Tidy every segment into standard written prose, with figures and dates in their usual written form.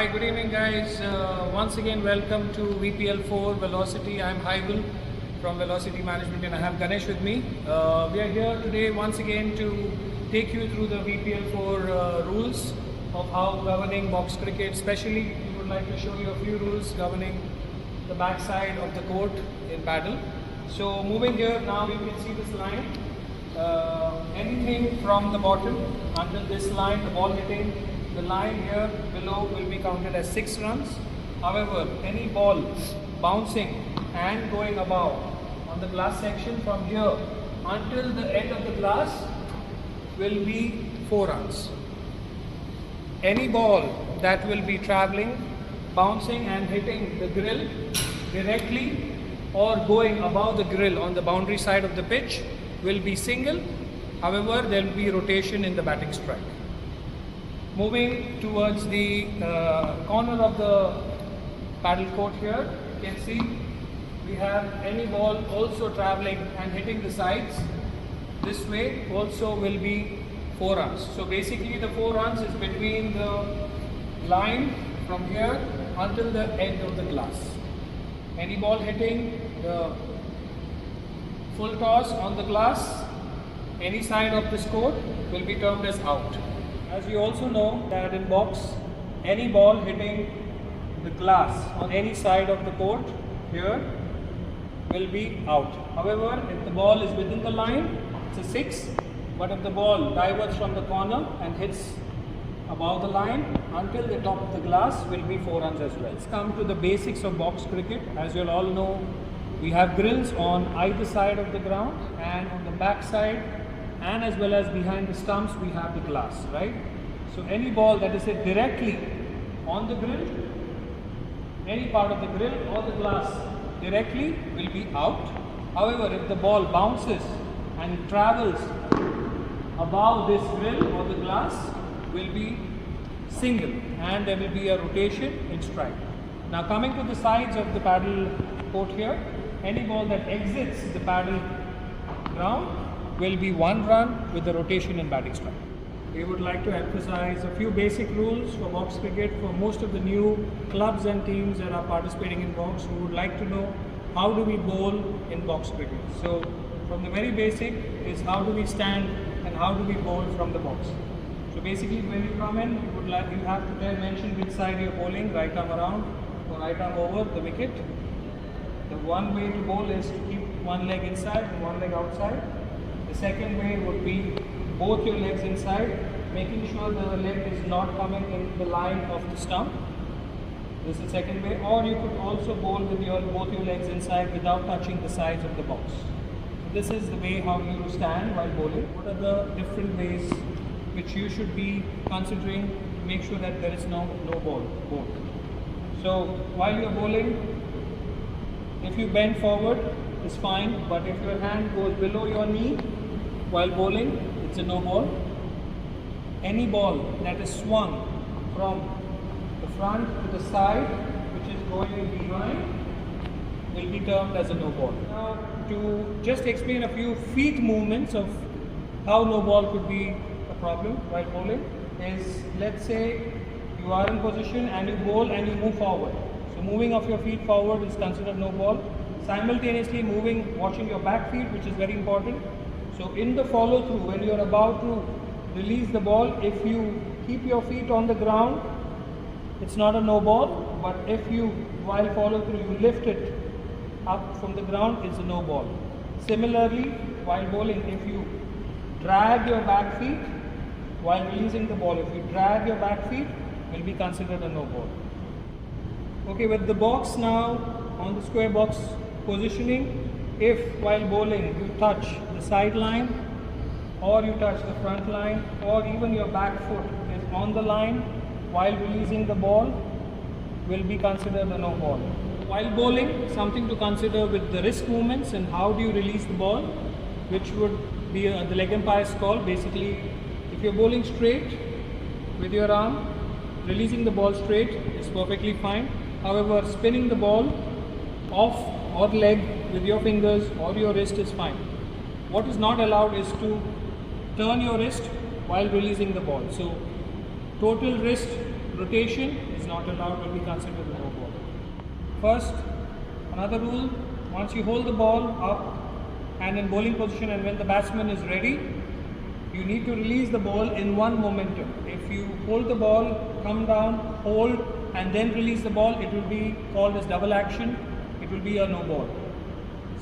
Hi, good evening guys. Once again welcome to VPL 4 Velocity. I'm Haigul from Velocity Management and I have Ganesh with me. We are here today once again to take you through the VPL 4 rules of how governing box cricket. Especially we would like to show you a few rules governing the backside of the court in paddle. So moving here now, you can see this line. Anything from the bottom until this line, the ball hitting the line here below will be counted as 6 runs. However, any ball bouncing and going above on the glass section from here until the end of the glass will be 4 runs. Any ball that will be traveling, bouncing and hitting the grill directly or going above the grill on the boundary side of the pitch will be single. However, there will be rotation in the batting strike. Moving towards the corner of the paddle court here, you can see we have any ball also traveling and hitting the sides this way also will be 4 runs. So basically the 4 runs is between the line from here until the end of the glass. Any ball hitting the full toss on the glass, any side of this court will be termed as out. As you also know that in box, any ball hitting the glass on any side of the court here will be out. However, if the ball is within the line, it's a 6. But if the ball diverts from the corner and hits above the line until the top of the glass will be 4 runs as well. Let's come to the basics of box cricket. As you all know, we have grills on either side of the ground, and on the back side and as well as behind the stumps we have the glass, right? So any ball that is hit directly on the grill, any part of the grill or the glass directly will be out. However, if the ball bounces and it travels above this grill or the glass will be single and there will be a rotation in strike. Now coming to the sides of the paddle court here, any ball that exits the paddle ground will be 1 run with the rotation in batting strike. We would like to emphasize a few basic rules for box cricket for most of the new clubs and teams that are participating in box who would like to know how do we bowl in box cricket. So from the very basic is how do we stand and how do we bowl from the box. So basically when you come in, you have to then mention which side you are bowling, right arm around or right arm over the wicket. The one way to bowl is to keep one leg inside and one leg outside. The second way would be both your legs inside, making sure the leg is not coming in the line of the stump. This is the second way. Or you could also bowl with both your legs inside without touching the sides of the box. So this is the way how you stand while bowling. What are the different ways which you should be considering to make sure that there is no ball? So while you are bowling, if you bend forward, it's fine, but if your hand goes below your knee while bowling, it's a no ball. Any ball that is swung from the front to the side, which is going behind, will be termed as a no ball. Now, to just explain a few feet movements of how no ball could be a problem while bowling is, let's say you are in position and you bowl and you move forward. So moving of your feet forward is considered no ball. Simultaneously moving, watching your back feet, which is very important. So in the follow through, when you are about to release the ball, if you keep your feet on the ground, it's not a no ball. But if you, while follow through, you lift it up from the ground, it's a no ball. Similarly, while bowling, if you drag your back feet while releasing the ball, if you drag your back feet, will be considered a no ball. Okay, with the box now on the square box positioning, if while bowling you touch the sideline or you touch the front line or even your back foot is on the line while releasing the ball, will be considered a no ball. While bowling, something to consider with the wrist movements and how do you release the ball, which would be the leg umpire's call. Basically, if you're bowling straight with your arm, releasing the ball straight is perfectly fine. However, spinning the ball off or leg with your fingers or your wrist is fine. What is not allowed is to turn your wrist while releasing the ball. So total wrist rotation is not allowed, will be considered a no ball. First, another rule, once you hold the ball up and in bowling position and when the batsman is ready, you need to release the ball in one momentum. If you hold the ball, come down, hold and then release the ball, it will be called as double action. It will be a no ball.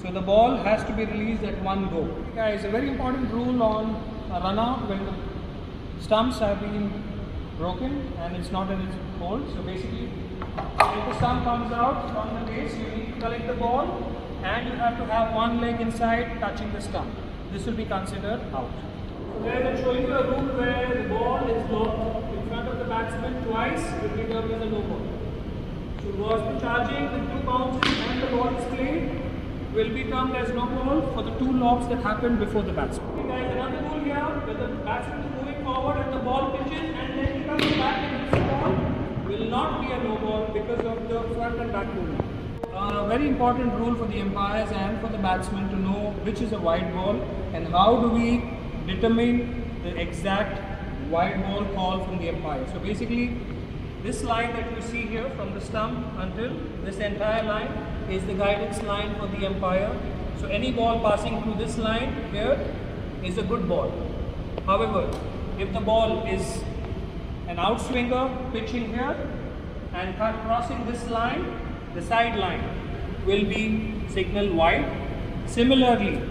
So the ball has to be released at one go. Guys, a very important rule on a run out when the stumps have been broken and it's not in its hold. So basically, if the stump comes out from the base, you need to collect the ball and you have to have one leg inside touching the stump. This will be considered out. So there I'm showing you a rule where the ball is locked in front of the batsman twice, will be termed as a no ball. So batsman charging the 2 bounces and the ball is played will be termed as no ball for the 2 locks that happened before the batsman. Okay guys, another rule here, where the batsman is moving forward and the ball pitches and then he comes back and hits the ball, will not be a no ball because of the front and back movement. A very important rule for the umpires and for the batsmen to know which is a wide ball and how do we determine the exact wide ball call from the umpire. So basically, this line that you see here from the stump until this entire line is the guidance line for the umpire. So any ball passing through this line here is a good ball. However, if the ball is an outswinger pitching here and crossing this line, the side line will be signaled wide. Similarly,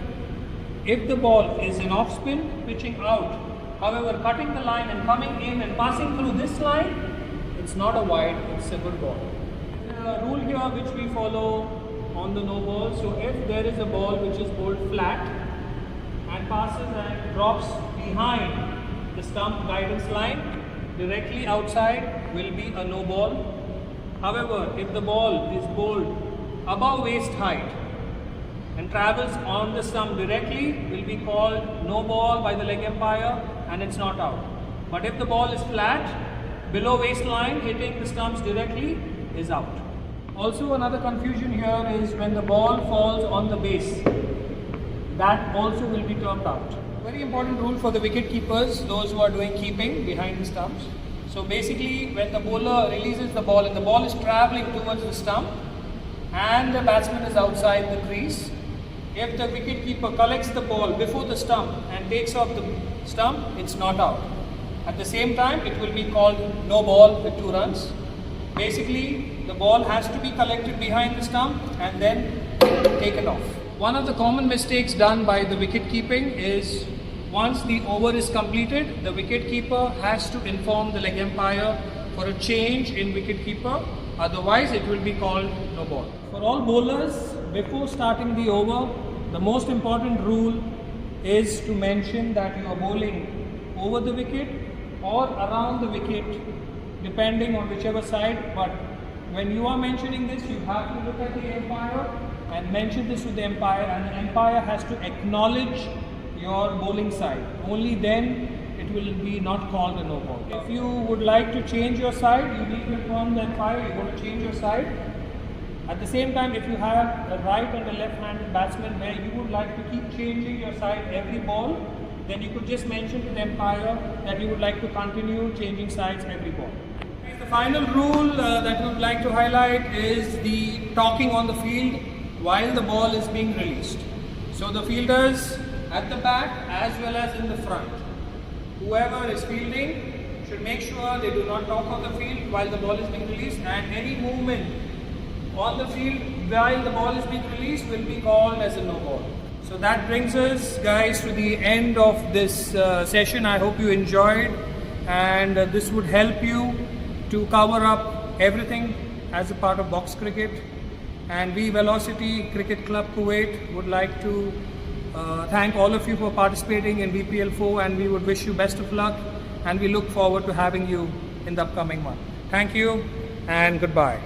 if the ball is an off spin pitching out, however cutting the line and coming in and passing through this line, it's not a wide, it's a good ball. A rule here which we follow on the no ball. So if there is a ball which is bowled flat and passes and drops behind the stump guidance line directly outside, will be a no ball. However, if the ball is bowled above waist height and travels on the stump directly, will be called no ball by the leg umpire and it's not out. But if the ball is flat, below waistline, hitting the stumps directly, is out. Also, another confusion here is when the ball falls on the base, that also will be termed out. Very important rule for the wicket keepers, those who are doing keeping behind the stumps. So basically, when the bowler releases the ball and the ball is travelling towards the stump and the batsman is outside the crease, if the wicket keeper collects the ball before the stump and takes off the stump, it's not out. At the same time, it will be called no ball with 2 runs. Basically, the ball has to be collected behind the stump and then taken off. One of the common mistakes done by the wicket keeping is once the over is completed, the wicket keeper has to inform the leg umpire for a change in wicket keeper. Otherwise, it will be called no ball. For all bowlers, before starting the over, the most important rule is to mention that you are bowling over the wicket or around the wicket, depending on whichever side. But when you are mentioning this, you have to look at the umpire and mention this to the umpire, and the umpire has to acknowledge your bowling side. Only then it will be not called a no ball. If you would like to change your side, you need to inform the umpire you're going to change your side. At the same time, if you have a right and a left-handed batsman where you would like to keep changing your side every ball, then you could just mention to the umpire that you would like to continue changing sides every ball. The final rule that we would like to highlight is the talking on the field while the ball is being released. So the fielders at the back as well as in the front, whoever is fielding should make sure they do not talk on the field while the ball is being released, and any movement on the field while the ball is being released will be called as a no ball. So that brings us, guys, to the end of this session. I hope you enjoyed, and this would help you to cover up everything as a part of box cricket. And we, Velocity Cricket Club Kuwait, would like to thank all of you for participating in VPL 4, and we would wish you best of luck, and we look forward to having you in the upcoming month. Thank you and goodbye.